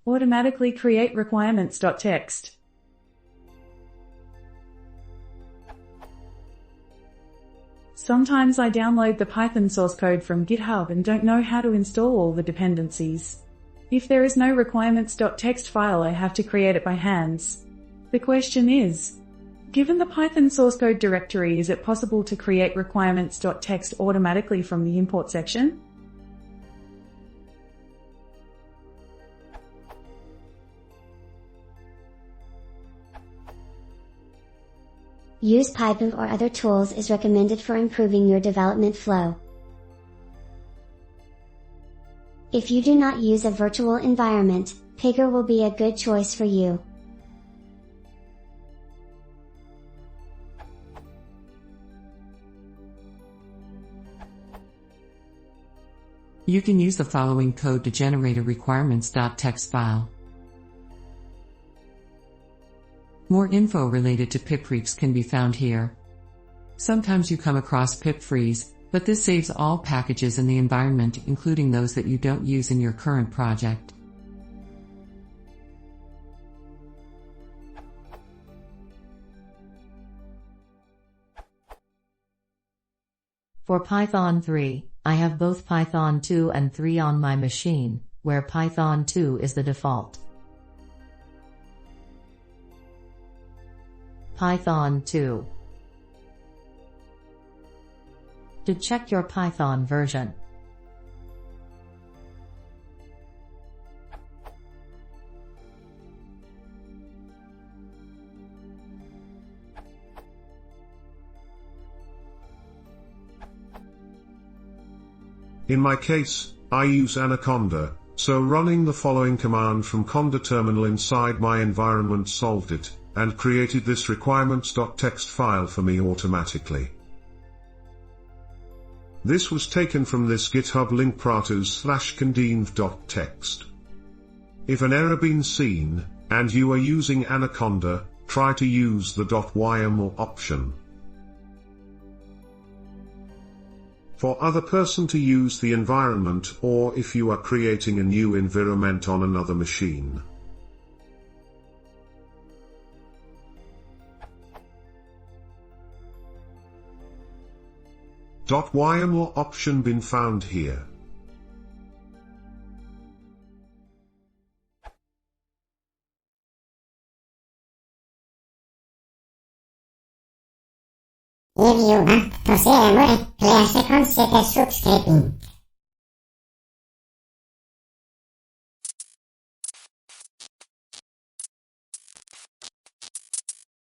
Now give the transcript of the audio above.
Automatically create requirements.txt. Sometimes I download the Python source code from GitHub and don't know how to install all the dependencies. If there is no requirements.txt file, I have to create it by hands. The question is, given the Python source code directory, is it possible to create requirements.txt automatically from the import section? Use Python or other tools is recommended for improving your development flow. If you do not use a virtual environment, Pygure will be a good choice for you. You can use the following code to generate a requirements.txt file. More info related to pip freaks can be found here. Sometimes you come across pip freeze, but this saves all packages in the environment, including those that you don't use in your current project. For Python 3, I have both Python 2 and 3 on my machine, where Python 2 is the default. Python 2. To check your Python version, in my case, I use Anaconda, so running the following command from conda terminal inside my environment solved it, and created this requirements.txt file for me automatically. This was taken from this GitHub link pratos/condenv.txt. If an error been seen, and you are using Anaconda, try to use the .yml option. For other person to use the environment, or if you are creating a new environment on another machine. .yml option been found here. If you want to see more, please consider subscribing.